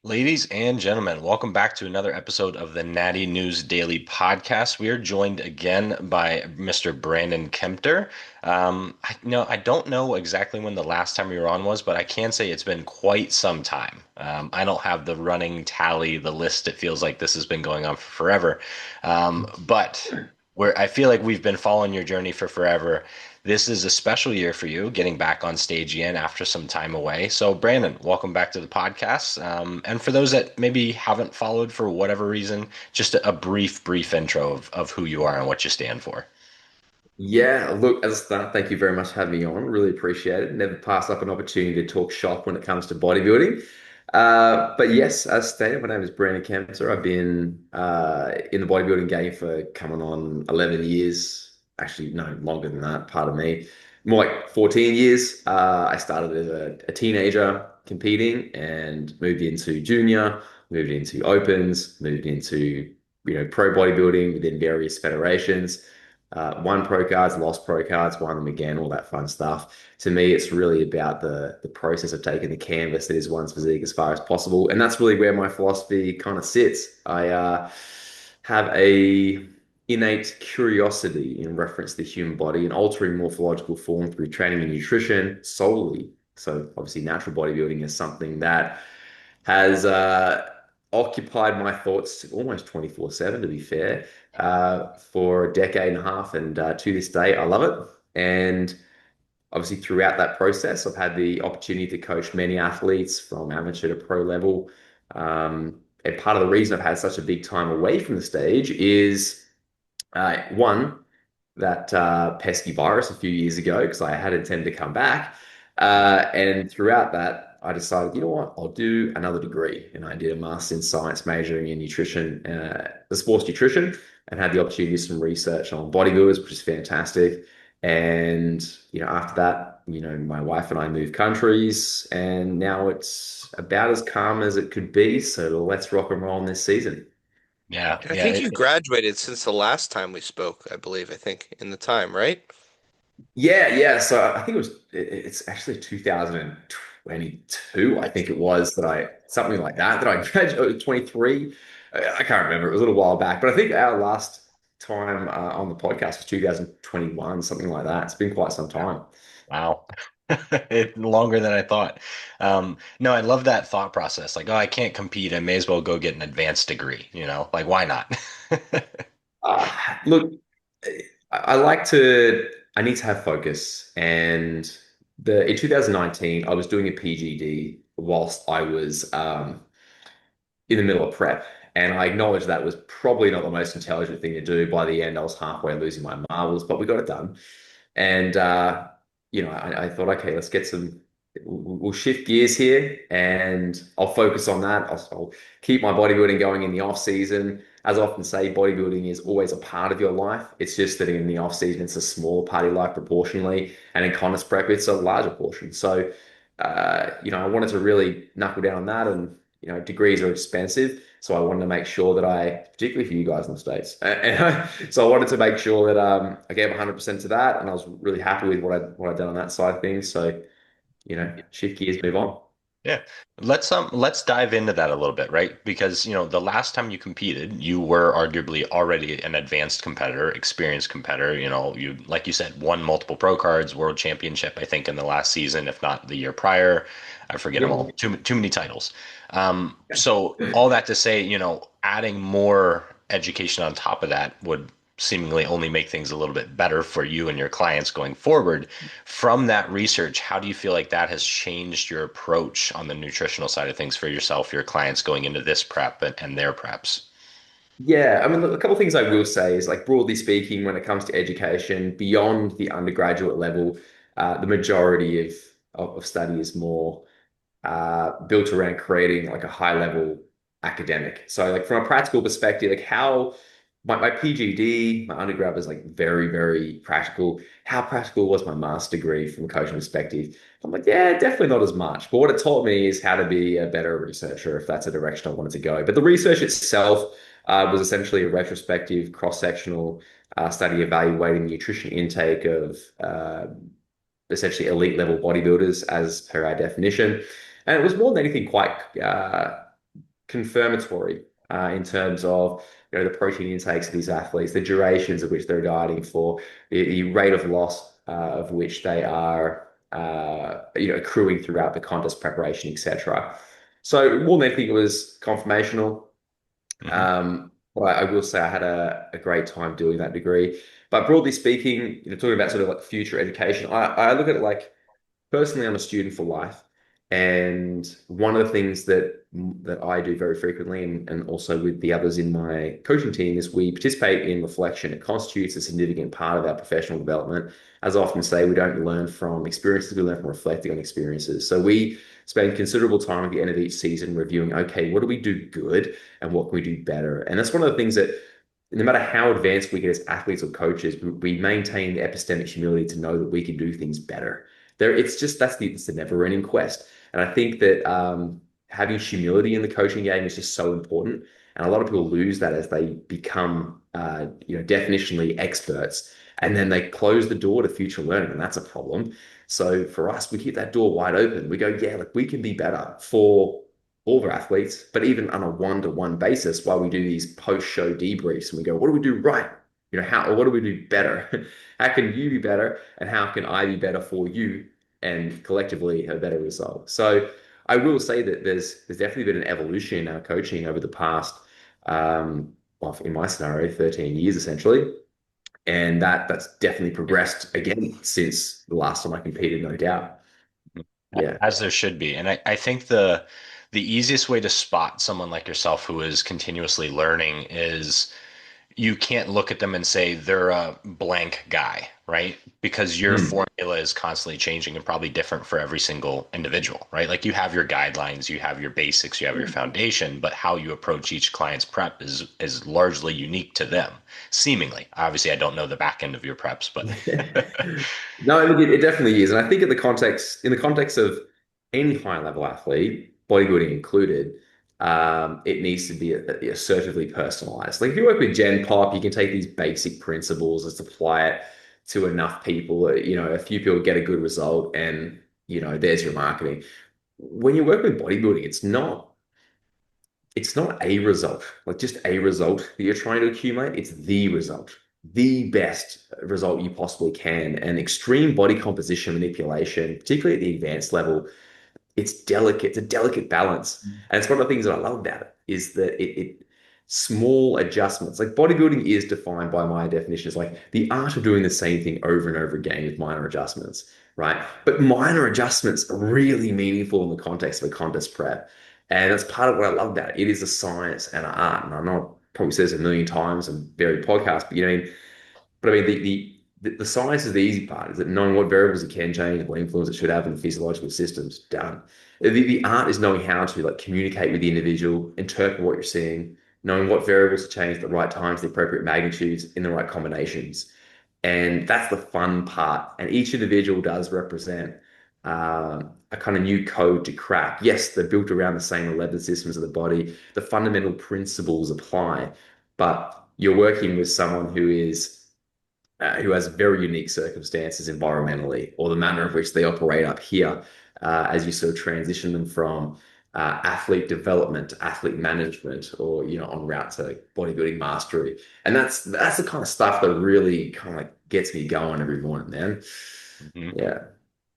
Ladies and gentlemen, welcome back to another episode of the Natty News Daily podcast. We are joined again by Mr. Brandon Kempter. I don't know exactly when the last time we were on was, but I can say it's been quite some time. I don't have the running tally, the list. It feels like this has been going on for forever. But I feel like we've been following your journey for forever. This is a special year for you, getting back on stage again after some time away. So, Brandon, welcome back to the podcast. And for those that maybe haven't followed for whatever reason, just a brief intro of who you are and what you stand for. Yeah, look, as a start, thank you very much for having me on. Really appreciate it. Never pass up an opportunity to talk shop when it comes to bodybuilding. But yes, as stated, my name is Brandon Kempter. I've been in the bodybuilding game for coming on 11 years. Actually, no, longer than that, pardon me. More like 14 years. I started as a teenager competing and moved into junior, moved into opens, moved into pro bodybuilding within various federations, won pro cards, lost pro cards, won them again, all that fun stuff. To me, it's really about the process of taking the canvas that is one's physique as far as possible, and that's really where my philosophy kind of sits. I have a innate curiosity in reference to the human body and altering morphological form through training and nutrition solely. So obviously, natural bodybuilding is something that has occupied my thoughts almost 24/7, to be fair, for a decade and a half. And to this day, I love it. And obviously, throughout that process, I've had the opportunity to coach many athletes from amateur to pro level. And part of the reason I've had such a big time away from the stage is one, that pesky virus a few years ago because I had intended to come back. And throughout that, I decided, you know what, I'll do another degree. And I did a master's in science majoring in nutrition, the sports nutrition, and had the opportunity to do some research on bodybuilders, which is fantastic. And, after that, my wife and I moved countries, and now it's about as calm as it could be. So let's rock and roll in this season. Yeah, I yeah. think you graduated since the last time we spoke, I believe, I think in the time, right? Yeah, yeah. So I think it's actually 2022, I think it was that I something like that I graduated 23. I can't remember. It was a little while back, but I think our last time on the podcast was 2021, something like that. It's been quite some time. Wow. Longer than I thought. No, I love that thought process. Like, oh, I can't compete. I may as well go get an advanced degree, like, why not? Uh, Look, I like to. I need to have focus, and the in 2019, I was doing a PGD whilst I was in the middle of prep. And I acknowledge that was probably not the most intelligent thing to do. By the end, I was halfway losing my marbles, but we got it done. And I thought, okay, let's get some. We'll shift gears here, and I'll focus on that. I'll keep my bodybuilding going in the off season. As I often say, bodybuilding is always a part of your life. It's just that in the off season, it's a small part of your life proportionally, and in contest prep, it's a larger portion. So, I wanted to really knuckle down on that, and degrees are expensive. So I wanted to make sure that particularly for you guys in the States, so I wanted to make sure that I gave 100% to that, and I was really happy with what I'd done on that side of things. So, shift gears, move on. Yeah. Let's dive into that a little bit, right? Because, the last time you competed, you were arguably already an advanced competitor, experienced competitor. You like you said, won multiple pro cards, world championship, I think in the last season, if not the year prior. I forget them all. Yep. Too many titles. So all that to say, adding more education on top of that would seemingly only make things a little bit better for you and your clients going forward. From that research, how do you feel like that has changed your approach on the nutritional side of things for yourself, your clients going into this prep and their preps? Yeah, I mean, look, a couple of things I will say is like broadly speaking, when it comes to education beyond the undergraduate level, the majority of study is more built around creating like a high level academic. So like from a practical perspective, like how my PGD, my undergrad was like very, very practical. How practical was my master degree from a coaching perspective? I'm like, yeah, definitely not as much. But what it taught me is how to be a better researcher if that's a direction I wanted to go. But the research itself was essentially a retrospective, cross-sectional study evaluating nutrition intake of essentially elite level bodybuilders as per our definition. And it was more than anything quite confirmatory in terms of the protein intakes of these athletes, the durations of which they're dieting for, the rate of loss of which they are accruing throughout the contest preparation, etc. So more than anything, it was confirmational. Hmm. But I will say I had a great time doing that degree. But broadly speaking, talking about sort of like future education, I look at it like personally, I'm a student for life. And one of the things that I do very frequently, and also with the others in my coaching team, is we participate in reflection. It constitutes a significant part of our professional development. As I often say, we don't learn from experiences, we learn from reflecting on experiences. So we spend considerable time at the end of each season reviewing, okay, what do we do good and what can we do better? And that's one of the things that no matter how advanced we get as athletes or coaches, we maintain the epistemic humility to know that we can do things better. It's just it's the never-ending quest. And I think that having humility in the coaching game is just so important. And a lot of people lose that as they become, definitionally experts, and then they close the door to future learning, and that's a problem. So for us, we keep that door wide open. We go, yeah, like we can be better for all of our athletes, but even on a one-to-one basis, while we do these post-show debriefs, and we go, what do we do right? How or what do we do better? How can you be better, and how can I be better for you, and collectively have a better result? So I will say that there's definitely been an evolution in our coaching over the past, well, in my scenario, 13 years essentially, and that's definitely progressed again since the last time I competed, no doubt. Yeah. As there should be. And I think the easiest way to spot someone like yourself who is continuously learning is you can't look at them and say they're a blank guy, right? Because your Mm. formula is constantly changing and probably different for every single individual, right? Like you have your guidelines, you have your basics, you have your foundation, but how you approach each client's prep is largely unique to them, seemingly. Obviously, I don't know the back end of your preps, but No, look, it definitely is, and I think in the context of any high level athlete, bodybuilding included, it needs to be assertively personalized. Like if you work with Gen Pop, you can take these basic principles and apply it to enough people. A few people get a good result, and there's your marketing. When you work with bodybuilding, it's not a result, like just a result that you're trying to accumulate. It's the result, the best result you possibly can. And extreme body composition manipulation, particularly at the advanced level, it's delicate. It's a delicate balance. And it's one of the things that I love about it is that it small adjustments, like bodybuilding is defined by my definition as like the art of doing the same thing over and over again with minor adjustments, right? But minor adjustments are really meaningful in the context of a contest prep. And that's part of what I love about it. It is a science and an art. And I know I probably said this a million times in various podcasts, but the science is the easy part, is that knowing what variables it can change, what influence it should have in the physiological systems, done. The art is knowing how to like communicate with the individual, interpret what you're seeing, knowing what variables to change at the right times, the appropriate magnitudes, in the right combinations. And that's the fun part. And each individual does represent a kind of new code to crack. Yes, they're built around the same 11 systems of the body. The fundamental principles apply, but you're working with someone who has very unique circumstances environmentally, or the manner of which they operate up here, as you sort of transition them from athlete development to athlete management, or en route to bodybuilding mastery. And that's the kind of stuff that really kind of gets me going every morning, man. Yeah.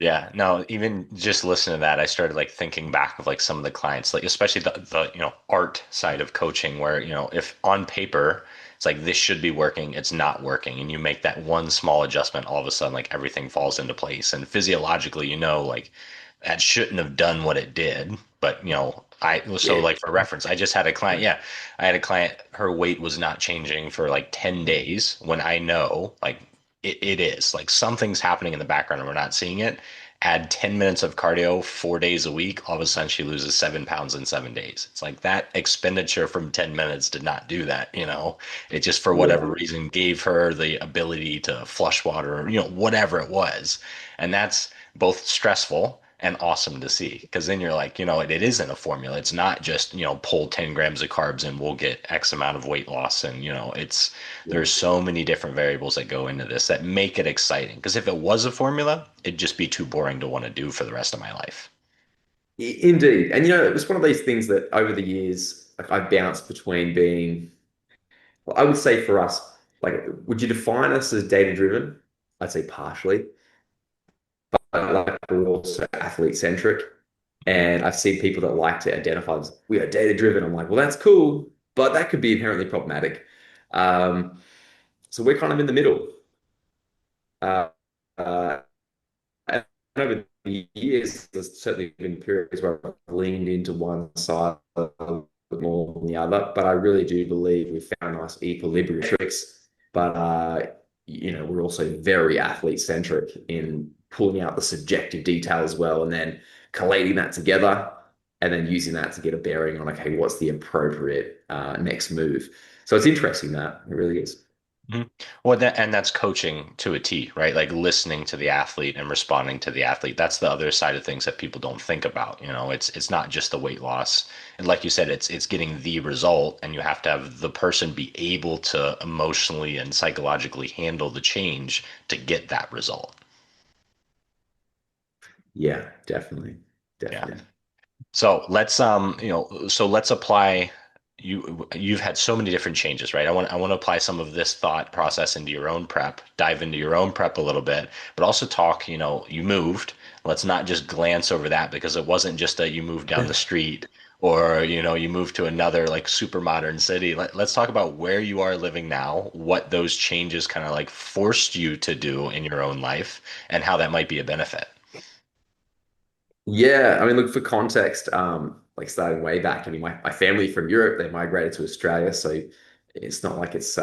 Yeah, no, even just listening to that, I started like thinking back of like some of the clients, like especially the art side of coaching where, if on paper it's like this should be working, it's not working, and you make that one small adjustment, all of a sudden like everything falls into place. And physiologically, like that shouldn't have done what it did. But so Yeah. like for reference, I just had a client, yeah, I had a client, her weight was not changing for like 10 days when I know like it is like something's happening in the background and we're not seeing it. Add 10 minutes of cardio 4 days a week, all of a sudden she loses 7 pounds in 7 days. It's like that expenditure from 10 minutes did not do that. It just for whatever Yeah. reason gave her the ability to flush water, whatever it was. And that's both stressful and awesome to see, because then you're like, it isn't a formula. It's not just, pull 10 grams of carbs and we'll get X amount of weight loss. And, there's so many different variables that go into this that make it exciting. Because if it was a formula, it'd just be too boring to want to do for the rest of my life. Indeed. And it was one of these things that over the years, like I bounced between being, well, I would say for us, like, would you define us as data driven? I'd say partially, but like we're also athlete centric. And I've seen people that like to identify as we are data driven. I'm like, well, that's cool, but that could be inherently problematic. Um, so we're kind of in the middle. Uh, uh, And over the years, there's certainly been periods where I've leaned into one side a little bit more than the other, but I really do believe we've found a nice equilibrium tricks. But we're also very athlete centric in pulling out the subjective detail as well, and then collating that together, and then using that to get a bearing on okay, what's the appropriate next move. So it's interesting that it really is. Mhm. And that's coaching to a T, right? Like listening to the athlete and responding to the athlete. That's the other side of things that people don't think about. It's not just the weight loss. And like you said, it's getting the result, and you have to have the person be able to emotionally and psychologically handle the change to get that result. Yeah, definitely, Yeah. definitely. So let's apply you've had so many different changes, right? I want to apply some of this thought process into your own prep, dive into your own prep a little bit, but also talk, you moved. Let's not just glance over that because it wasn't just that you moved down the street or, you moved to another like super modern city. Let's talk about where you are living now, what those changes kind of like forced you to do in your own life and how that might be a benefit. Yeah, I mean, look, for context, like starting way back, I mean, my family from Europe, they migrated to Australia, so it's not like it's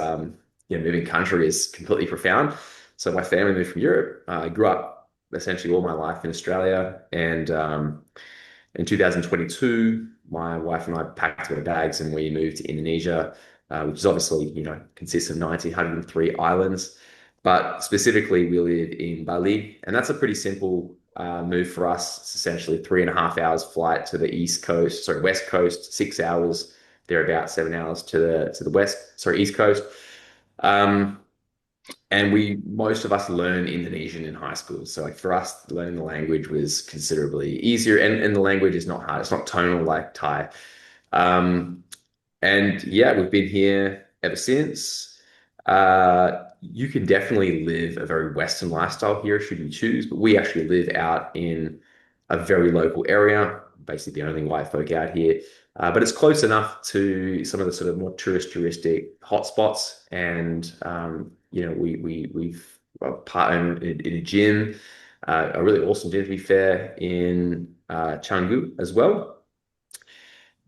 moving country is completely profound. So my family moved from Europe. I grew up essentially all my life in Australia, and in 2022, my wife and I packed our bags and we moved to Indonesia, which is obviously, consists of 1,903 islands. But specifically, we live in Bali, and that's a pretty simple move for us. It's essentially 3.5 hours flight to the east coast, sorry, west coast, 6 hours. They're about 7 hours to the west, sorry, east coast. Um, and most of us learn Indonesian in high school. So like for us, learning the language was considerably easier. And the language is not hard. It's not tonal like Thai. Um, and yeah, we've been here ever since. You can definitely live a very Western lifestyle here should you choose, but we actually live out in a very local area, basically the only white folk out here. But it's close enough to some of the sort of more touristic hotspots, and we've partnered in a gym, a really awesome gym to be fair, in Canggu as well.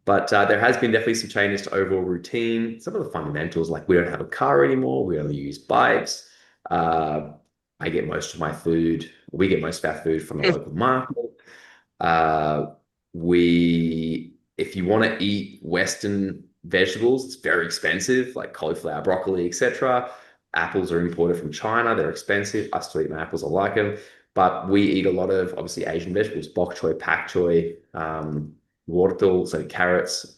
But there has been definitely some changes to overall routine. Some of the fundamentals, like we don't have a car anymore, we only use bikes. Uh, I get most of my food, we get most of our food from the local market. Uh, if you want to eat Western vegetables, it's very expensive, like cauliflower, broccoli, etc. Apples are imported from China, they're expensive. I still eat my apples, I like them. But we eat a lot of obviously Asian vegetables, bok choy, pak choy, wortel, so carrots,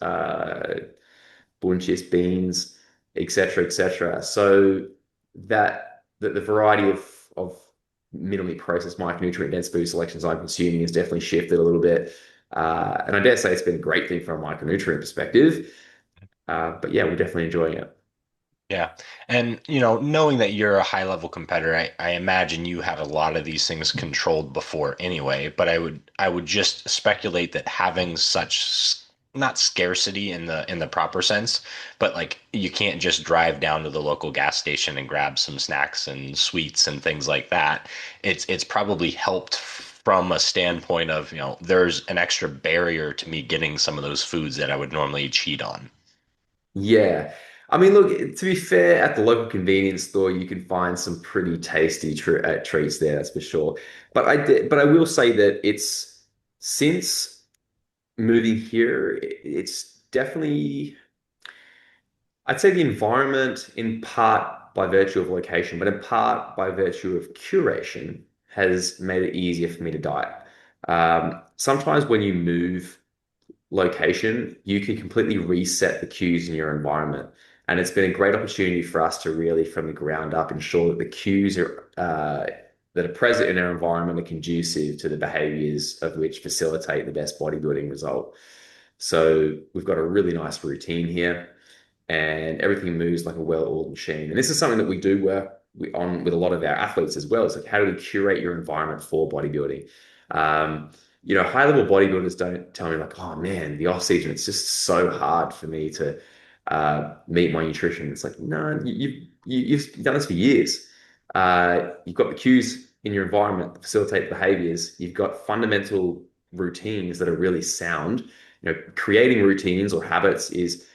bunches, beans, etc., etc. So the variety of minimally processed micronutrient dense food selections I'm consuming has definitely shifted a little bit. And I dare say it's been a great thing from a micronutrient perspective. But yeah, we're definitely enjoying it. Yeah. And, knowing that you're a high level competitor, I imagine you had a lot of these things controlled before anyway, but I would just speculate that having not scarcity in the proper sense, but like you can't just drive down to the local gas station and grab some snacks and sweets and things like that. It's probably helped from a standpoint of, there's an extra barrier to me getting some of those foods that I would normally cheat on. Yeah. I mean, look, to be fair, at the local convenience store, you can find some pretty tasty treats there, that's for sure. But I will say that it's since moving here, it's definitely, I'd say the environment, in part by virtue of location, but in part by virtue of curation, has made it easier for me to diet. Sometimes when you move location, you can completely reset the cues in your environment. And it's been a great opportunity for us to really, from the ground up, ensure that the cues are that are present in our environment are conducive to the behaviors of which facilitate the best bodybuilding result. So we've got a really nice routine here, and everything moves like a well-oiled machine. And this is something that we do work on with a lot of our athletes as well. It's like, how do we curate your environment for bodybuilding? Um, high-level bodybuilders don't tell me like, oh man, the off season, it's just so hard for me to meet my nutrition. It's like, no, you've done this for years. You've got the cues in your environment that facilitate behaviors. You've got fundamental routines that are really sound. Creating routines or habits is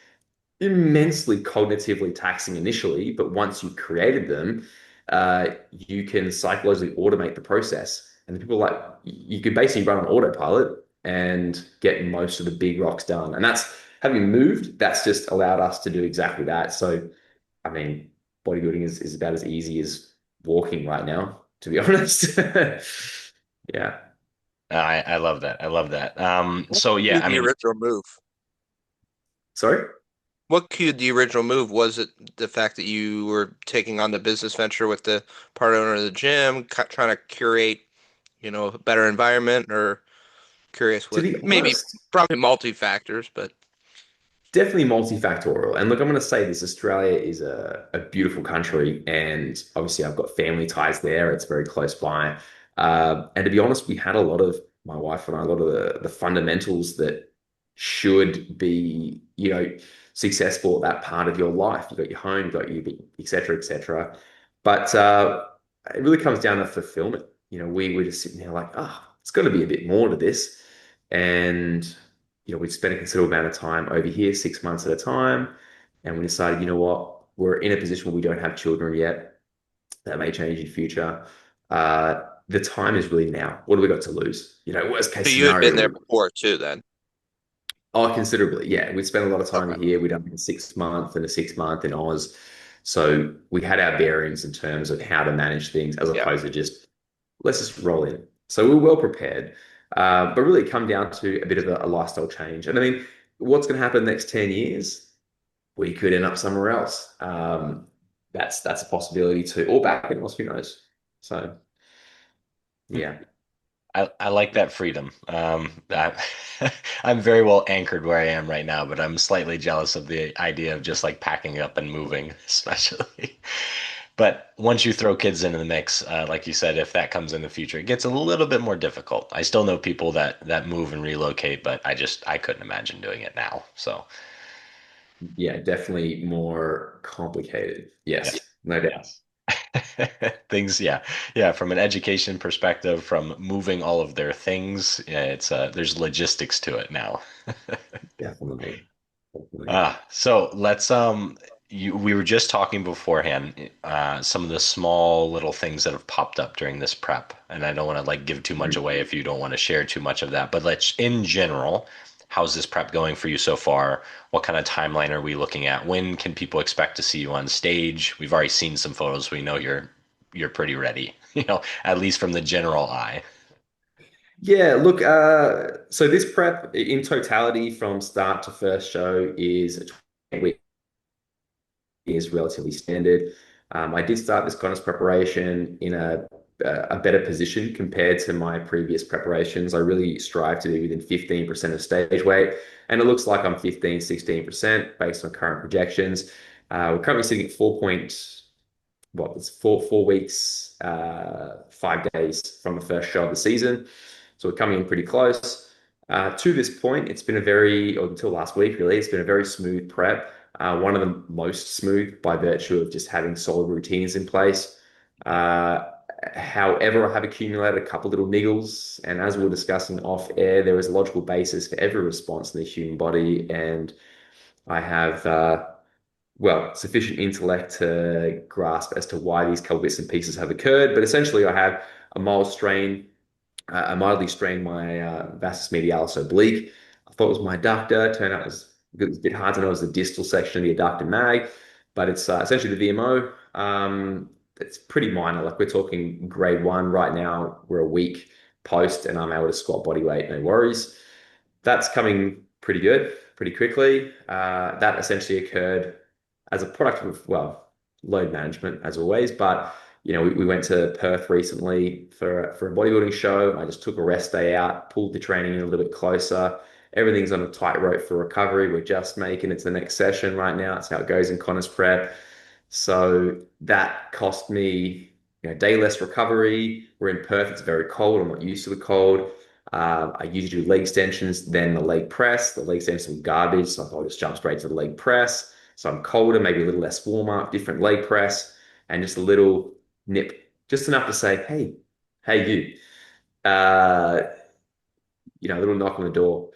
immensely cognitively taxing initially, but once you've created them, you can psychologically automate the process. And people like you can basically run on autopilot and get most of the big rocks done. And that's having moved, that's just allowed us to do exactly that. So, I mean, bodybuilding is about as easy as walking right now, to be honest. Yeah. I love that. I love that. What So yeah, cued I the mean, original move? Sorry? What cued the original move? Was it the fact that you were taking on the business venture with the part owner of the gym, trying to curate, a better environment, or curious To what be maybe honest, probably multi factors, but definitely multifactorial. And look, I'm going to say this, Australia is a beautiful country. And obviously, I've got family ties there. It's very close by. And to be honest, we had a lot of, my wife and I, a lot of the fundamentals that should be, successful at that part of your life. You've got your home, you've got your, et cetera, et cetera. But it really comes down to fulfillment. We're just sitting there like, it's got to be a bit more to this. And we'd spent a considerable amount of time over here, 6 months at a time. And we decided, you know what, we're in a position where we don't have children yet. That may change in future. The time is really now. What do we got to lose? Worst so case you had been there scenario. before too, then. Oh, considerably. Yeah. We spent a lot of time Okay. here. We'd done a 6 month and a 6 month in Oz. So we had our bearings in terms of how to manage things as Yeah. opposed to just let's just roll in. So we're well prepared. But really come down to a bit of a lifestyle change. And I mean, what's going to happen the next 10 years? We could end up somewhere else. That's a possibility too, or back in Oz, who knows? So yeah. I like that freedom. I'm very well anchored where I am right now, but I'm slightly jealous of the idea of just like packing up and moving, especially. But once you throw kids into the mix, like you said, if that comes in the future, it gets a little bit more difficult. I still know people that move and relocate, but I couldn't imagine doing it now. So Yeah, definitely more complicated. yeah. Yes, no doubt. Things, yeah, yeah. From an education perspective, from moving all of their things, yeah, it's there's logistics to it now. Definitely. Definitely. So let's we were just talking beforehand, some of the small little things that have popped up during this prep, and I don't want to like give too much Mhm. away if you don't want to share too much of that, but let's in general, how's this prep going for you so far? What kind of timeline are we looking at? When can people expect to see you on stage? We've already seen some photos. We know you're pretty ready, at least from the general eye. Yeah, look, so this prep in totality from start to first show is a 20 week is relatively standard. I did start this contest preparation in a better position compared to my previous preparations. I really strive to be within 15% of stage weight, and it looks like I'm 15, 16% based on current projections. We're currently sitting at 4 weeks, 5 days from the first show of the season. So we're coming in pretty close. To this point, it's been or until last week, really, it's been a very smooth prep. One of the most smooth by virtue of just having solid routines in place. Uh, However, I have accumulated a couple little niggles, and as we were discussing off air, there is a logical basis for every response in the human body, and I have sufficient intellect to grasp as to why these couple bits and pieces have occurred. But essentially, I have a mild strain. I mildly strained my vastus medialis oblique. I thought it was my adductor. Turned out it was a bit hard to know it was the distal section of the adductor mag, but it's essentially the VMO. It's pretty minor. Like we're talking grade one right now. We're a week post, and I'm able to squat body weight, no worries. That's coming pretty good, pretty quickly. That essentially occurred as a product of, well, load management as always, but we went to Perth recently for a bodybuilding show. I just took a rest day out, pulled the training in a little bit closer. Everything's on a tight rope for recovery. We're just making it to the next session right now. It's how it goes in Connor's prep. So that cost me, a day less recovery. We're in Perth. It's very cold. I'm not used to the cold. I usually do leg extensions, then the leg press. The leg extensions are garbage, so I'll just jump straight to the leg press. So I'm colder, maybe a little less warm up, different leg press, and just a little nip, just enough to say, hey, you, uh, a little knock on the door.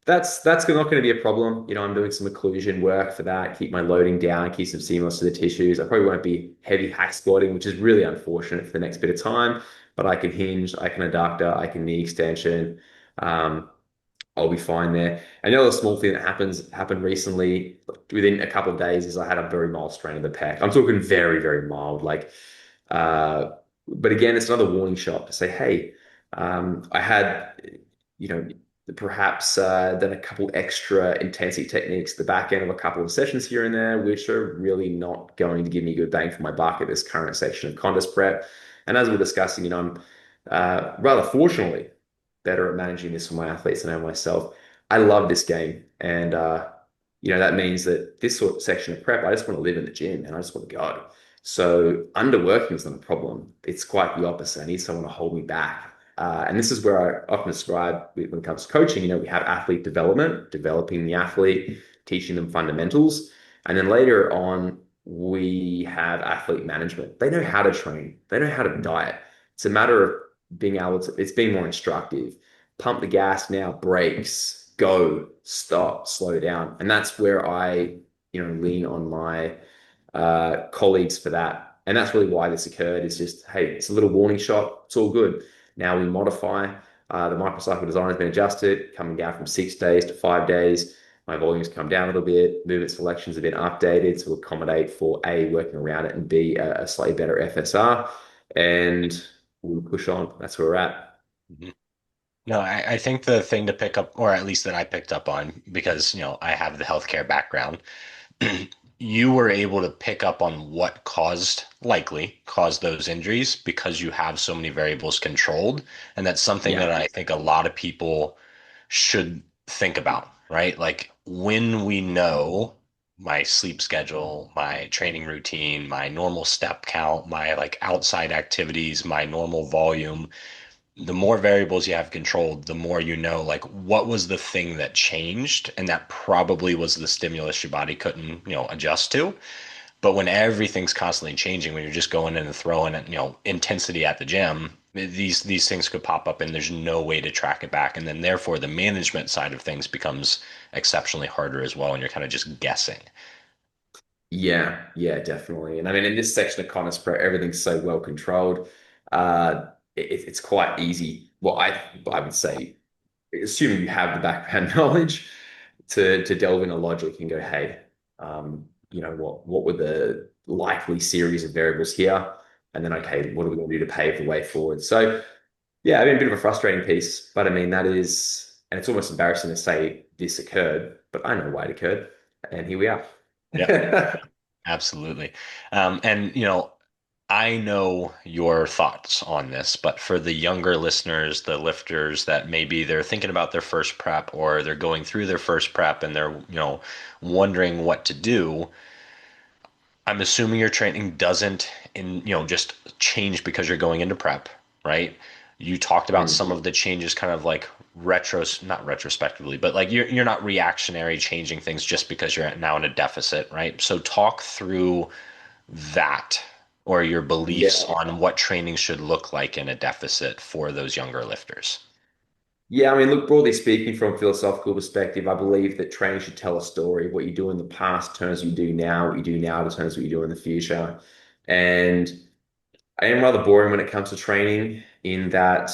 That's not going to be a problem. I'm doing some occlusion work for that, keep my loading down, keep some stimulus to the tissues. I probably won't be heavy hack squatting, which is really unfortunate for the next bit of time, but I can hinge, I can adductor, I can knee extension. Um, I'll be fine there. And the other small thing that happened recently within a couple of days is I had a very mild strain of the pec. I'm talking very, very mild. Uh, but again, it's another warning shot to say, hey, I had, you know, perhaps done a couple extra intensity techniques at the back end of a couple of sessions here and there, which are really not going to give me good bang for my buck at this current section of contest prep. And as we're discussing, I'm rather fortunately better at managing this for my athletes than I am myself. I love this game. And, that means that this sort of section of prep, I just want to live in the gym and I just want to go. So underworking is not a problem. It's quite the opposite. I need someone to hold me back. And this is where I often describe when it comes to coaching, we have athlete development, developing the athlete, teaching them fundamentals. And then later on, we have athlete management. They know how to train. They know how to diet. It's a matter of it's being more instructive. Pump the gas now, brakes, go, stop, slow down. And that's where I, lean on my colleagues for that. And that's really why this occurred. It's just, hey, it's a little warning shot. It's all good. Now we modify. The microcycle design has been adjusted, coming down from 6 days to 5 days. My volumes come down a little bit. Movement selections have been updated to accommodate for A, working around it, and B, a slightly better FSR. And we'll push on. That's where we're at. Mhm. No, I think the thing to pick up, or at least that I picked up on, because, I have the healthcare background, you were able to pick up on what likely caused those injuries because you have so many variables controlled. And that's something Yeah. that I think a lot of people should think about, right? Like when we know my sleep schedule, my training routine, my normal step count, my like outside activities, my normal volume, the more variables you have controlled, the more like what was the thing that changed, and that probably was the stimulus your body couldn't, adjust to. But when everything's constantly changing, when you're just going in and throwing, intensity at the gym, these things could pop up, and there's no way to track it back. And then therefore, the management side of things becomes exceptionally harder as well, and you're kind of just guessing. Yeah, definitely. And I mean, in this section of Connor's Pro, everything's so well controlled. It's quite easy. Well, I would say, assuming you have the background knowledge to delve into logic and go, hey, what were the likely series of variables here? And then, okay, what are we going to do to pave the way forward? So, yeah, I mean, a bit of a frustrating piece, but I mean, and it's almost embarrassing to say this occurred, but I know why it occurred, and here we are. Yeah, absolutely. And I know your thoughts on this, but for the younger listeners, the lifters that maybe they're thinking about their first prep or they're going through their first prep and they're, wondering what to do, I'm assuming your training doesn't just change because you're going into prep, right? You talked about Mm. some of the changes kind of like not retrospectively, but like you're not reactionary changing things just because you're now in a deficit, right? So talk through that or your beliefs Yeah. on what training should look like in a deficit for those younger lifters. Yeah, I mean, look, broadly speaking, from a philosophical perspective, I believe that training should tell a story. What you do in the past turns what you do now, what you do now determines what you do in the future. And I am rather boring when it comes to training in that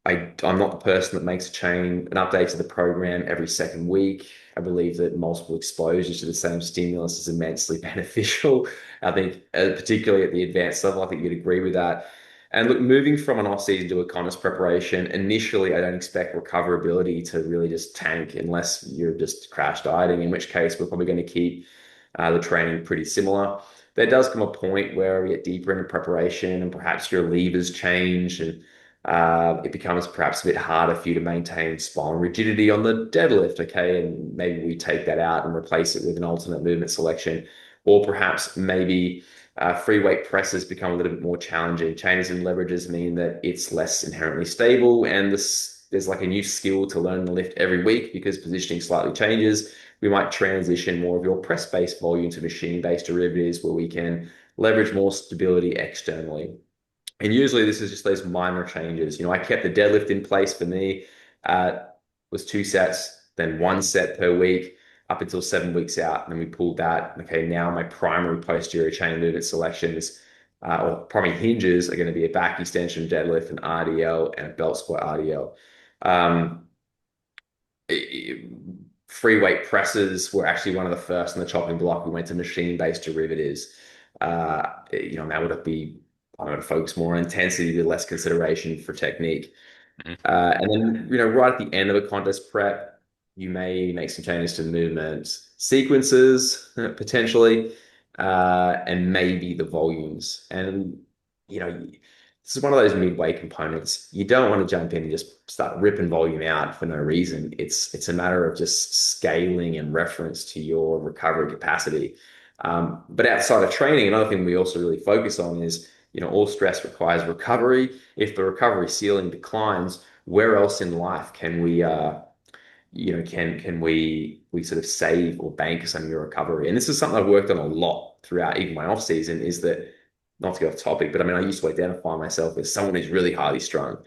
I'm not the person that makes an update to the program every second week. I believe that multiple exposures to the same stimulus is immensely beneficial. I think, particularly at the advanced level, I think you'd agree with that. And look, moving from an off-season to a contest preparation, initially, I don't expect recoverability to really just tank unless you're just crash dieting, in which case we're probably going to keep the training pretty similar. there does come a point where we get deeper into preparation and perhaps your levers change and it becomes perhaps a bit harder for you to maintain spinal rigidity on the deadlift, okay? And maybe we take that out and replace it with an alternate movement selection. Or perhaps maybe free weight presses become a little bit more challenging. Changes in leverages mean that it's less inherently stable, and there's like a new skill to learn the lift every week because positioning slightly changes. We might transition more of your press-based volume to machine-based derivatives where we can leverage more stability externally. And usually this is just those minor changes. I kept the deadlift in place for me. Was 2 sets, then 1 set per week up until 7 weeks out. And then we pulled that. Okay, now my primary posterior chain movement selections or primary hinges are going to be a back extension deadlift, an RDL, and a belt squat RDL. Um, Free weight presses were actually one of the first in the chopping block. We went to machine-based derivatives. Now would be I'm going to focus more on intensity with less consideration for technique. Mhm. And then, right at the end of a contest prep, you may make some changes to movement sequences, potentially, and maybe the volumes. And, this is one of those midway components. You don't want to jump in and just start ripping volume out for no reason. It's a matter of just scaling in reference to your recovery capacity. But outside of training, another thing we also really focus on is, all stress requires recovery. If the recovery ceiling declines, where else in life can we can we sort of save or bank some of your recovery? And this is something I've worked on a lot throughout even my off season, is that, not to get off topic, but I mean, I used to identify myself as someone who's really highly strung.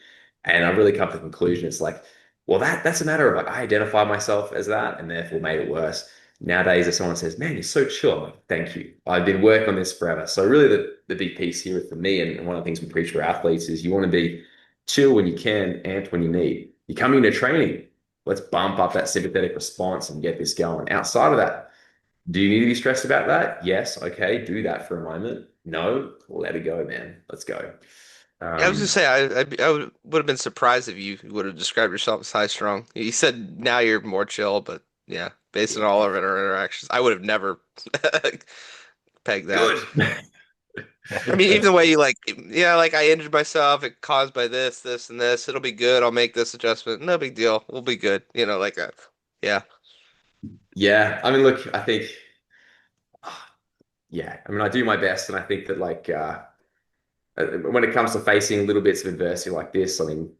And I've really come to the conclusion it's like, well, that's a matter of like I identify myself as that and therefore made it worse. Nowadays, if someone says, "Man, you're so chill," I'm like, "Thank you. I've been working on this forever." So really the big piece here for me, and one of the things we preach for athletes, is you want to be chill when you can, amped when you need. You're coming into training. Let's bump up that sympathetic response and get this going. Outside of that, do you need to be stressed about that? Yes. Okay. Do that for a moment. No, let it go, man. Let's go. Yeah, I was just Um, say I would have been surprised if you would have described yourself as high strung. You said now you're more chill, but yeah, based on all yeah. of our interactions, I would have never pegged that. Good. I mean, even That's the way good. you like, yeah, like I injured myself, it caused by this, this, and this. It'll be good. I'll make this adjustment. No big deal. We'll be good. Like that. Yeah, Yeah. I mean, look, I think, yeah, I mean, I do my best. And I think that, like, when it comes to facing little bits of adversity like this, I mean,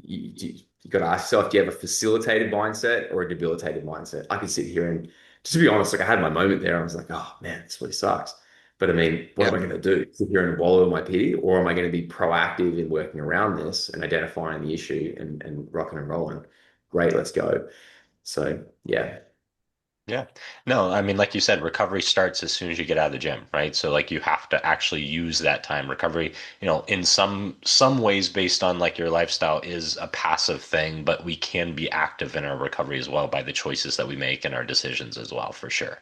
you got to ask yourself, do you have a facilitated mindset or a debilitated mindset? I can sit here and, just to be honest, like I had my moment there. I was like, oh man, this really sucks. But I mean, what yeah. am I going to do? Sit here and wallow in my pity, or am I going to be proactive in working around this and identifying the issue and rocking and rolling? Great, let's go. So yeah, Yeah. No, I mean, like you said, recovery starts as soon as you get out of the gym, right? So like you have to actually use that time. Recovery, in some ways based on like your lifestyle is a passive thing, but we can be active in our recovery as well by the choices that we make and our decisions as well, for sure.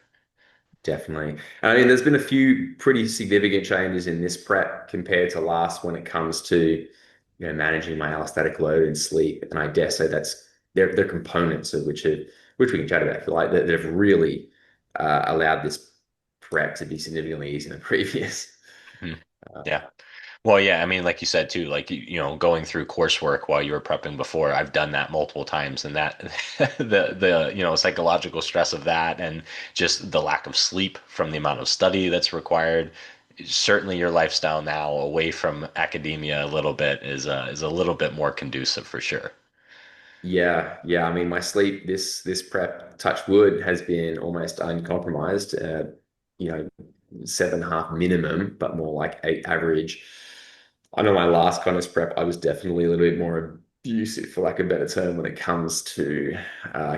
definitely. I mean, there's been a few pretty significant changes in this prep compared to last when it comes to, managing my allostatic load and sleep. And I dare say they're components of which we can chat about if you like, that have really allowed this prep to be significantly easier than previous. Mhm. Uh, Yeah. Well, yeah, I mean, like you said too, like going through coursework while you were prepping before, I've done that multiple times, and that the psychological stress of that, and just the lack of sleep from the amount of study that's required. Certainly, your lifestyle now away from academia a little bit is a little bit more conducive for sure. yeah, yeah. I mean, my sleep this prep, touch wood, has been almost uncompromised. 7.5 minimum, but more like 8 average. I know my last contest prep, I was definitely a little bit more abusive, for lack of a better term, when it comes to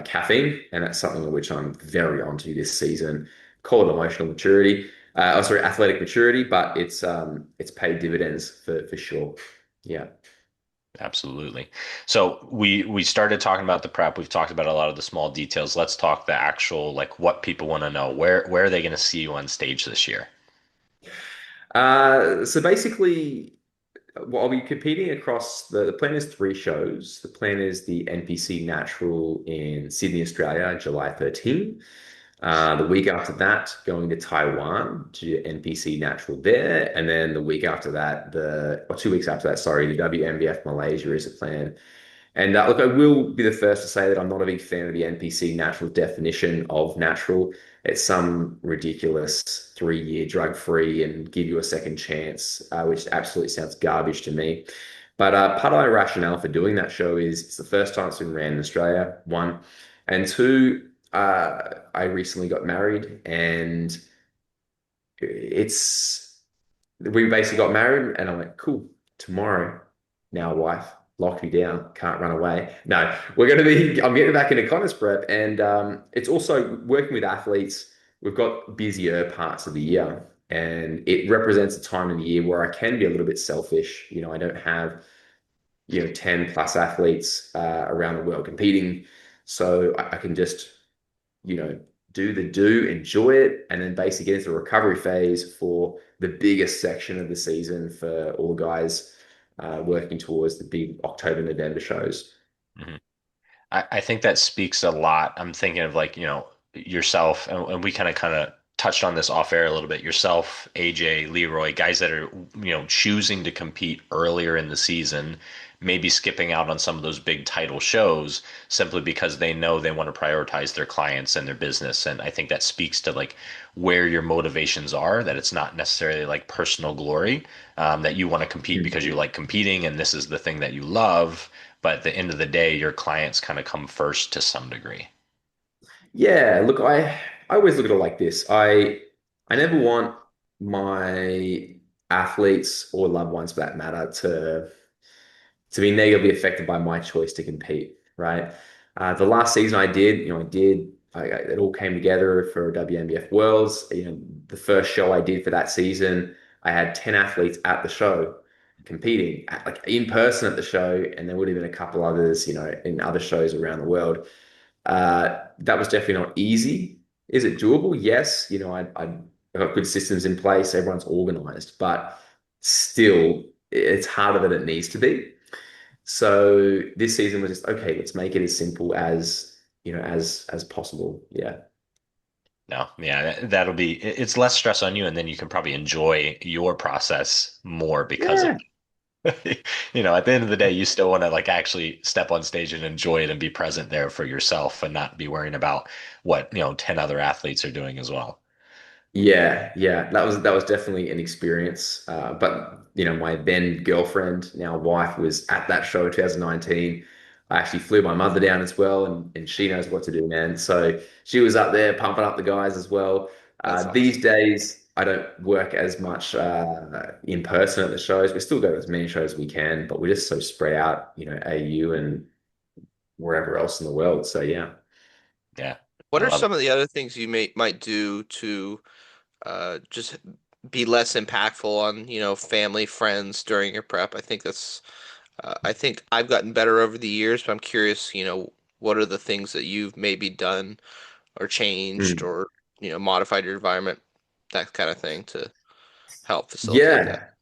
caffeine, and that's something which I'm very onto this season. Call it emotional maturity, sorry, athletic maturity, but it's paid dividends for sure. Yeah. Absolutely. So we started talking about the prep. We've talked about a lot of the small details. Let's talk the actual like what people want to know. Where are they going to see you on stage this year? So basically, well, I'll be competing across the plan is 3 shows. The plan is the NPC Natural in Sydney, Australia, July 13. The week after that, going to Taiwan to do NPC Natural there. And then the week after that, or 2 weeks after that, sorry, the WMBF Malaysia is a plan. And look, I will be the first to say that I'm not a big fan of the NPC natural definition of natural. It's some ridiculous 3 year drug free and give you a second chance, which absolutely sounds garbage to me. But part of my rationale for doing that show is it's the first time it's been ran in Australia, one. And two, I recently got married and it's we basically got married and I'm like, cool, tomorrow, now wife, lock me down, can't run away. No, I'm getting back into contest prep and it's also working with athletes. We've got busier parts of the year and it represents a time in the year where I can be a little bit selfish. I don't have, 10 plus athletes around the world competing. So I can just enjoy it, and then basically get into the recovery phase for the biggest section of the season for all the guys working towards the big October, November shows. Mhm. I think that speaks a lot. I'm thinking of like, yourself, and we kind of touched on this off air a little bit. Yourself, AJ, Leroy, guys that are, choosing to compete earlier in the season, maybe skipping out on some of those big title shows simply because they know they want to prioritize their clients and their business. And I think that speaks to like where your motivations are, that it's not necessarily like personal glory, that you want to compete because you like competing and this is the thing that you love, but at the end of the day, your clients kind of come first to some degree. Yeah, look, I always look at it like this. I never want my athletes or loved ones for that matter to be negatively affected by my choice to compete, right? The last season it all came together for WNBF Worlds. The first show I did for that season, I had 10 athletes at the show competing, like in person at the show, and there would have been a couple others, in other shows around the world. That was definitely not easy. Is it doable? Yes. I've got good systems in place, everyone's organized, but still, it's harder than it needs to be. So this season was just okay. Let's make it as simple as possible. Yeah, No, yeah, that'll be, it's less stress on you, and then you can probably enjoy your process more because of yeah, it. At the end of the day, you still want to like actually step on stage and enjoy it and be present there for yourself and not be worrying about what, 10 other athletes are doing as well. yeah. That was definitely an experience. But my then girlfriend, now wife, was at that show in 2019. I actually flew my mother down as well, and she knows what to do, man. So she was up there pumping up the guys as well. That's These awesome. days, I don't work as much in person at the shows. We still go to as many shows as we can, but we're just so spread out, AU and wherever else in the world. So yeah. Yeah, What I are love it. some of the other things you might do to just be less impactful on, family, friends during your prep? I think I've gotten better over the years, but I'm curious, what are the things that you've maybe done or changed Mm. or, modified your environment, that kind of thing to help facilitate that?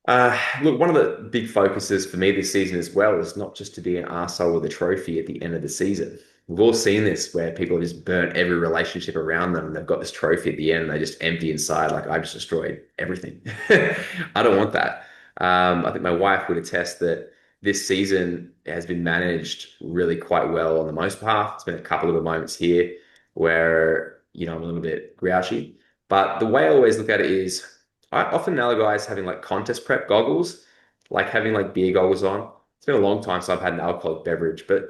Yeah. Look, one of the big focuses for me this season as well is not just to be an arsehole with a trophy at the end of the season. We've all seen this where people have just burnt every relationship around them and they've got this trophy at the end and they just empty inside, like I've just destroyed everything. I don't want that. I think my wife would attest that this season has been managed really quite well on the most part. It's been a couple of moments here where, I'm a little bit grouchy. But the way I always look at it is I often analogize having like contest prep goggles, like having like beer goggles on. It's been a long time since I've had an alcoholic beverage, but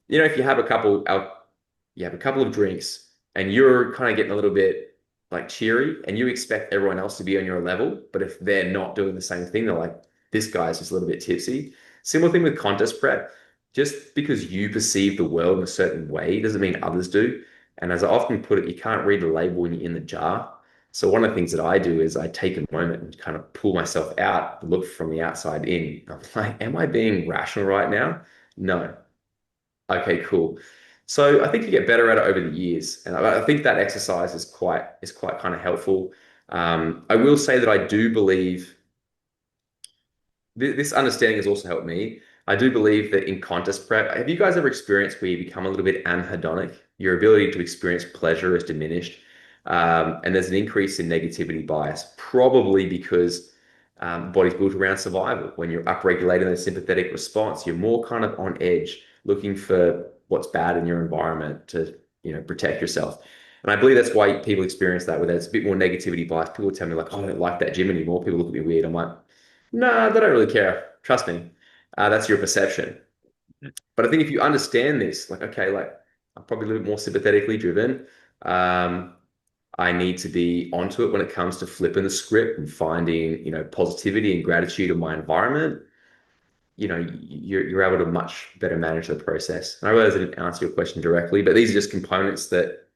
if you have a couple of drinks and you're kind of getting a little bit like cheery and you expect everyone else to be on your level, but if they're not doing the same thing, they're like, this guy's just a little bit tipsy. Similar thing with contest prep. Just because you perceive the world in a certain way doesn't mean others do. And as I often put it, you can't read the label when you're in the jar. So one of the things that I do is I take a moment and kind of pull myself out, look from the outside in. I'm like, am I being rational right now? No. Okay, cool. So I think you get better at it over the years, and I think that exercise is quite kind of helpful. I will say that I do believe this understanding has also helped me. I do believe that in contest prep, have you guys ever experienced where you become a little bit anhedonic? Your ability to experience pleasure is diminished. And there's an increase in negativity bias, probably because the body's built around survival. When you're upregulating the sympathetic response, you're more kind of on edge, looking for what's bad in your environment to, protect yourself. And I believe that's why people experience that, where there's a bit more negativity bias. People tell me like, "Oh, I don't like that gym anymore." People look at me weird. I'm like, "Nah, they don't really care. Trust me." That's your perception. But I think if you understand this, like, okay, like I'm probably a little bit more sympathetically driven. Um, I need to be onto it when it comes to flipping the script and finding, positivity and gratitude in my environment. You're able to much better manage the process. And I realize I didn't answer your question directly, but these are just components that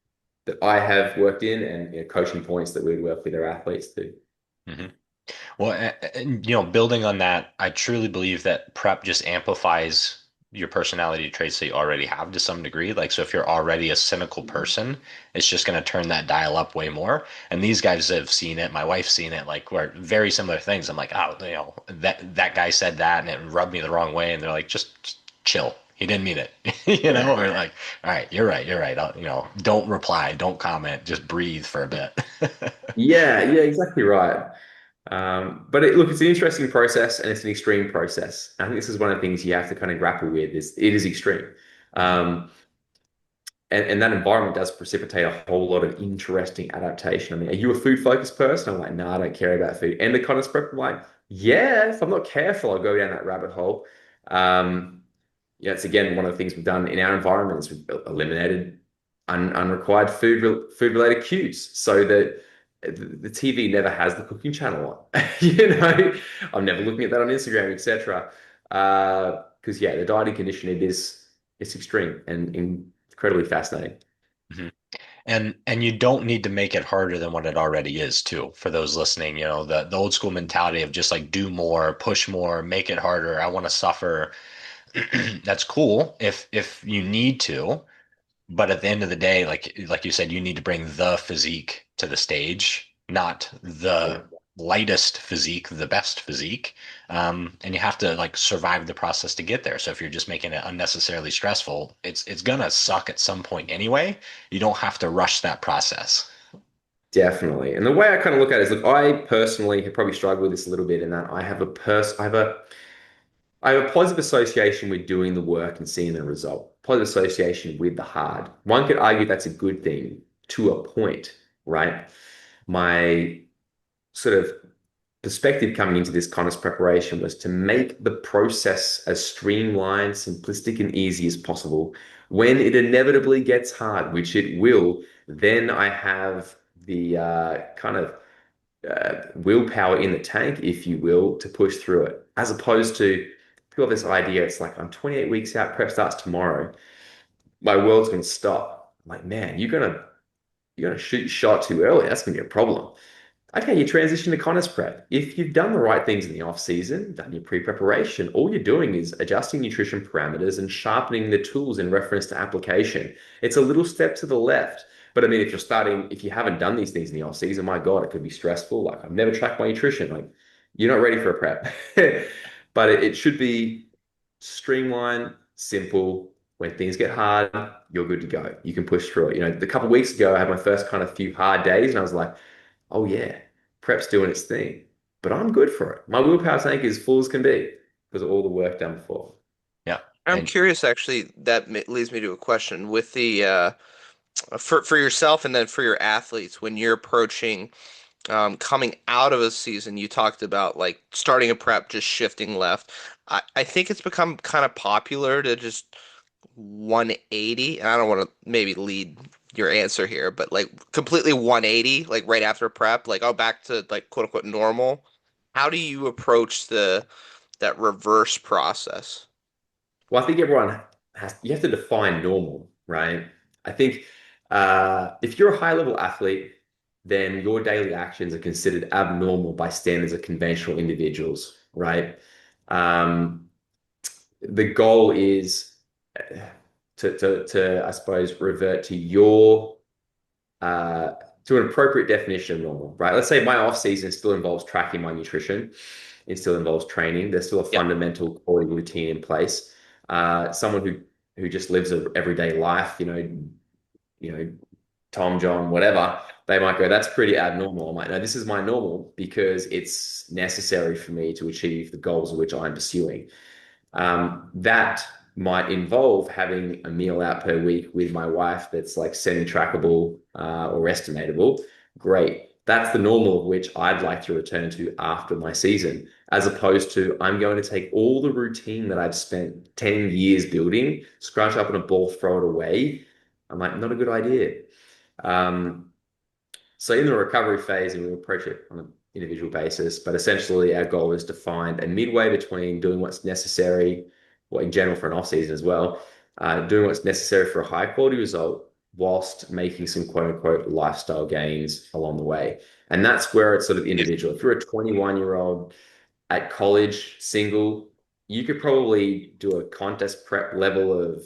I have worked in and coaching points that we work with our athletes to. Hmm. Well, and, building on that, I truly believe that prep just amplifies your personality traits that you already have to some degree. Like, so if you're already a cynical person, it's just going to turn that dial up way more. And these guys have seen it. My wife's seen it. Like, where very similar things. I'm like, oh, that guy said that, and it rubbed me the wrong way. And they're like, just chill. He didn't mean it, Yeah. Or like, all right, you're right, you're right. Don't reply, don't comment, just breathe for a bit. Yeah, yeah, exactly right. But look, it's an interesting process and it's an extreme process. I think this is one of the things you have to kind of grapple with is it is extreme. Um, and that environment does precipitate a whole lot of interesting adaptation. I mean, are you a food focused person? I'm like, no, I don't care about food. And the kind of prep, I'm like, yeah, if I'm not careful, I'll go down that rabbit hole. Yeah, it's again one of the things we've done in our environment is we've eliminated unrequired food related cues, so that the TV never has the cooking channel on. I'm never looking at that on Instagram, etc. Because yeah, the dieting condition it's extreme and incredibly fascinating. Mhm. And you don't need to make it harder than what it already is too. For those listening, the old school mentality of just like do more, push more, make it harder. I want to suffer. That's cool if you need to, but at the end of the day, like you said, you need to bring the physique to the stage, not the Yeah. lightest physique, the best physique. And you have to like survive the process to get there. So if you're just making it unnecessarily stressful, it's gonna suck at some point anyway. You don't have to rush that process. Definitely. And the way I kind of look at it is, look, I personally have probably struggled with this a little bit in that I have a positive association with doing the work and seeing the result. Positive association with the hard. One could argue that's a good thing to a point, right? My sort of perspective coming into this contest preparation was to make the process as streamlined, simplistic, and easy as possible. When it inevitably gets hard, which it will, then I have the kind of willpower in the tank, if you will, to push through it. As opposed to people have this idea, it's like I'm 28 weeks out, prep starts tomorrow. My world's gonna stop. I'm like, man, you're gonna shoot your shot too early. That's gonna be a problem. Okay, you transition to contest prep. If you've done the right things in the off season, done your pre-preparation, all you're doing is adjusting nutrition parameters and sharpening the tools in reference to application. It's a little step to the left. But I mean, if you haven't done these things in the off season, my God, it could be stressful. Like I've never tracked my nutrition. Like you're not ready for a prep. But it should be streamlined, simple. When things get hard, you're good to go. You can push through it. A couple of weeks ago, I had my first kind of few hard days, and I was like, oh yeah, prep's doing its thing, but I'm good for it. My willpower tank is full as can be because of all the work done before. Yeah. I'm And curious, actually, leads me to a question with the for yourself and then for your athletes when you're approaching coming out of a season. You talked about like starting a prep, just shifting left. I think it's become kind of popular to just 180, and I don't want to maybe lead your answer here, but like completely 180, like right after prep, like oh back to like quote unquote normal. How do you approach the that reverse process? Well, I think everyone you have to define normal, right? I think if you're a high level athlete, then your daily actions are considered abnormal by standards of conventional individuals, right? Um, the goal is to I suppose revert to your to an appropriate definition of normal, right? Let's say my off season still involves tracking my nutrition. it still involves training. There's still a Yep. fundamental quality routine in place. Someone who just lives a everyday life, you know, Tom, John, whatever, they might go, that's pretty abnormal. I might know this is my normal because it's necessary for me to achieve the goals which I'm pursuing. That might involve having a meal out per week with my wife that's like semi-trackable or estimatable. Great. That's the normal of which I'd like to return to after my season, as opposed to I'm going to take all the routine that I've spent 10 years building, scrunch up in a ball, throw it away. I'm like, not a good idea. Um, so in the recovery phase, and we approach it on an individual basis, but essentially our goal is to find a midway between doing what's necessary, well, in general for an off season as well, doing what's necessary for a high quality result whilst making some quote unquote lifestyle gains along the way. And that's where it's sort of individual. If you're a 21-year-old at college, single, you could probably do a contest prep level of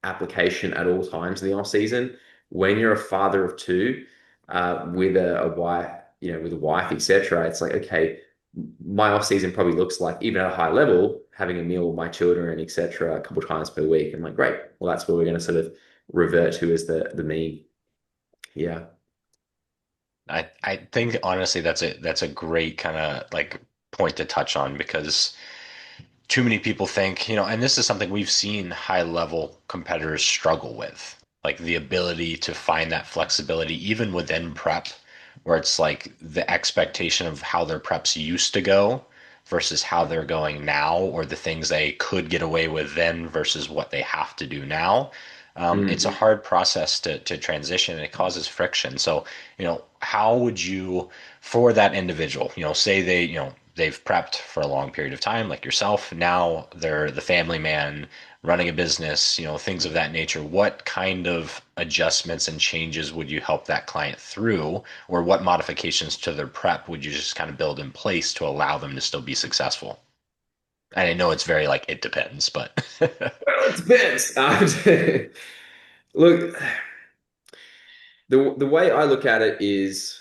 application at all times in the off season. When you're a father of two, with a wife, with a wife, etc., it's like, okay, my off season probably looks like even at a high level, having a meal with my children, etc., a couple times per week. I'm like, great. Well, that's where we're going to sort of revert to as the mean. Yeah. I think honestly that's a great kind of like point to touch on because too many people think, and this is something we've seen high level competitors struggle with, like the ability to find that flexibility even within prep, where it's like the expectation of how their preps used to go versus how they're going now, or the things they could get away with then versus what they have to do now. It's a Mm. hard process to transition and it causes friction. So, how would you, for that individual, say they've prepped for a long period of time, like yourself. Now they're the family man running a business, things of that nature. What kind of adjustments and changes would you help that client through, or what modifications to their prep would you just kind of build in place to allow them to still be successful? And I know it's very like it depends, but Well, it depends. Look, the way I look at it is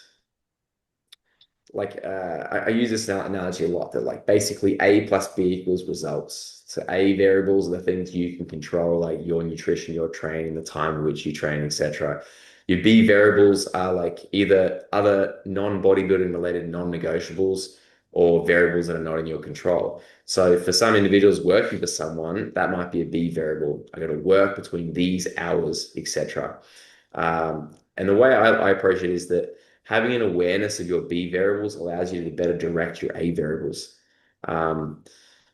like I use this analogy a lot that like basically A plus B equals results. So A variables are the things you can control, like your nutrition, your training, the time in which you train, etc. Your B variables are like either other non-bodybuilding related non-negotiables or variables that are not in your control. So for some individuals working for someone, that might be a B variable. I got to work between these hours, etc. And the way I approach it is that having an awareness of your B variables allows you to better direct your A variables. Um,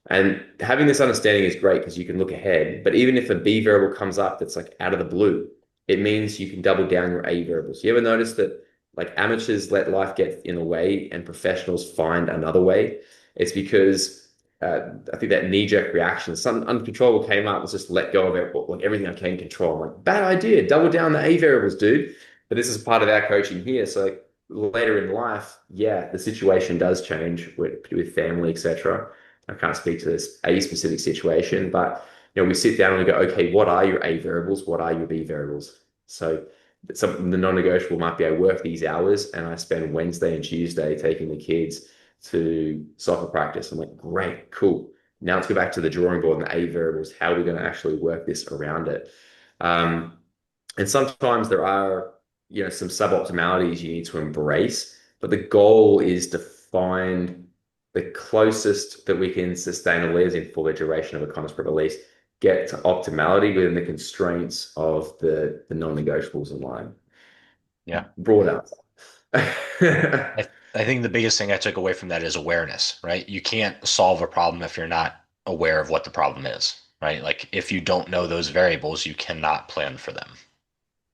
and having this understanding is great because you can look ahead. But even if a B variable comes up that's like out of the blue, it means you can double down your A variables. You ever notice that like amateurs let life get in the way and professionals find another way? It's because I think that knee-jerk reaction, something uncontrollable came up, let's just let go of it, like everything I can control. I'm like, bad idea, double down the A variables, dude. But this is part of our coaching here. So like, later in life, yeah, the situation does change with family, etc. I can't speak to this a specific situation, but we sit down and we go, okay, what are your A variables? What are your B variables? So some the non-negotiable might be I work these hours and I spend Wednesday and Tuesday taking the kids to soccer practice. I'm like, great, cool. Now let's go back to the drawing board and the A variables. How are we going to actually work this around it? Um, and sometimes there are, some suboptimalities you need to embrace, but the goal is to find the closest that we can sustainably, as in for the duration of a contest prep release, get to optimality within the constraints of the non-negotiables in line. yeah. Broad answer. I think the biggest thing I took away from that is awareness, right? You can't solve a problem if you're not aware of what the problem is, right? Like if you don't know those variables, you cannot plan for them.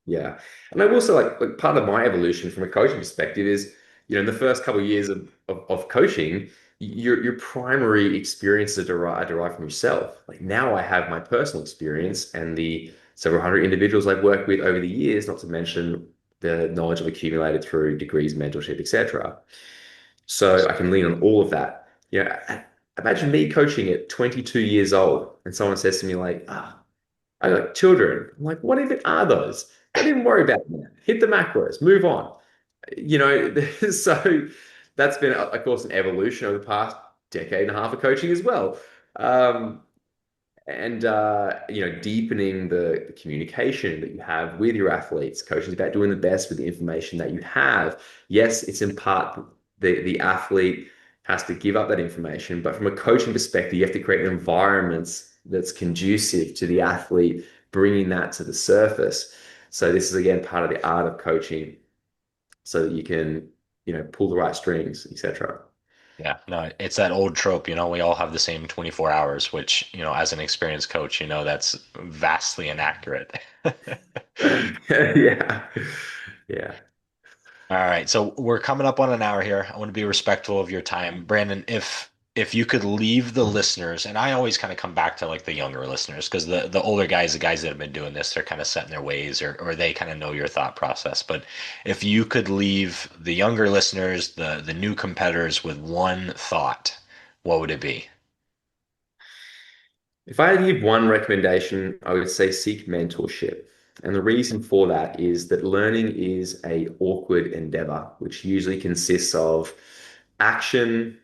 Yeah. And I will say like part of my evolution from a coaching perspective is, in the first couple of years of coaching, your primary experiences are derived from yourself. Like now I have my personal experience and the several hundred individuals I've worked with over the years, not to mention the knowledge I've accumulated through degrees, mentorship, etc. So I can lean on all of that. Imagine me coaching at 22 years old and someone says to me like, I got children. I'm like, what even are those? Don't even worry about them. Hit the macros, move on. So that's been, of course, an evolution over the past decade and a half of coaching as well. Um, deepening the communication that you have with your athletes. Coaching is about doing the best with the information that you have. Yes, it's in part the athlete has to give up that information, but from a coaching perspective, you have to create an environment that's conducive to the athlete bringing that to the surface. So this is again part of the art of coaching, so that you can, pull the right strings, etc. Yeah, no, it's that old trope, we all have the same 24 hours, which, as an experienced coach, that's vastly inaccurate. Yeah. Yeah. All right, so we're coming up on an hour here. I want to be respectful of your time. Brandon, if you could leave the listeners, and I always kind of come back to like the younger listeners, because the older guys, the guys that have been doing this, they're kind of set in their ways, or they kind of know your thought process. But if you could leave the younger listeners, the new competitors with one thought, what would it be? If I had to give one recommendation, I would say seek mentorship. And the reason for that is that learning is a awkward endeavor, which usually consists of action,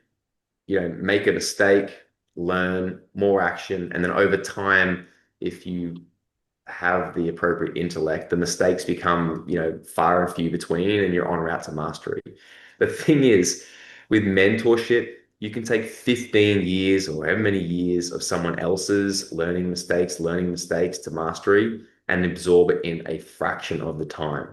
make a mistake, learn more action, and then over time, if you have the appropriate intellect, the mistakes become, far and few between, and you're on route to mastery. The thing is, with mentorship, you can take 15 years or however many years of someone else's learning mistakes to mastery and absorb it in a fraction of the time.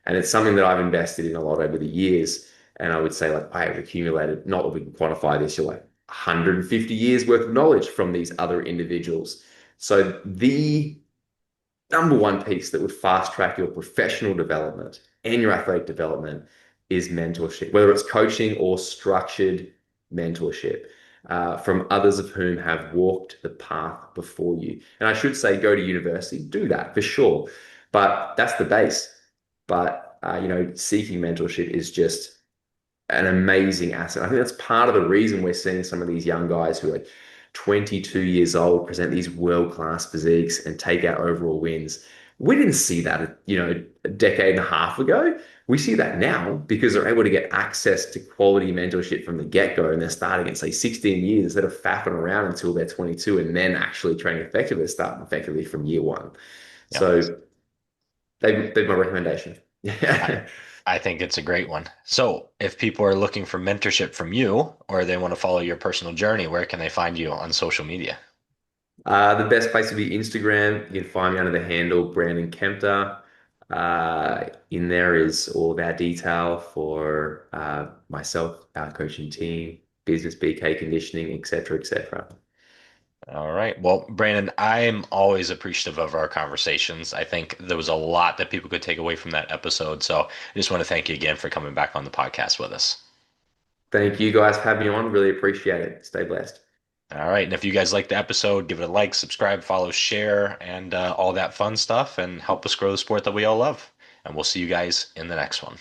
And it's something that I've invested in a lot over the years. And I would say, like, I have accumulated, not that we can quantify this, you're like 150 years worth of knowledge from these other individuals. So the number one piece that would fast track your professional development and your athletic development is mentorship, whether it's coaching or structured mentorship from others of whom have walked the path before you. And I should say, go to university, do that for sure. But that's the base. But, seeking mentorship is just an amazing asset. I think that's part of the reason we're seeing some of these young guys who are like 22 years old present these world-class physiques and take out overall wins. We didn't see that, a decade and a half ago. We see that now because they're able to get access to quality mentorship from the get-go, and they're starting at, say, 16 years instead of faffing around until they're 22 and then actually training effectively, starting effectively from year one. Yeah. So they're my recommendation. I, Yeah. I think it's a great one. So, if people are looking for mentorship from you or they want to follow your personal journey, where can they find you on social media? The best place would be Instagram. You can find me under the handle Brandon Kempter. In there is all of our detail for myself, our coaching team, business BK conditioning, etc., etc. All right. Well, Brandon, I'm always appreciative of our conversations. I think there was a lot that people could take away from that episode. So, I just want to thank you again for coming back on the podcast with us. Thank you guys for having me on. Really appreciate it. Stay blessed. All right. And if you guys liked the episode, give it a like, subscribe, follow, share, and all that fun stuff, and help us grow the sport that we all love. And we'll see you guys in the next one.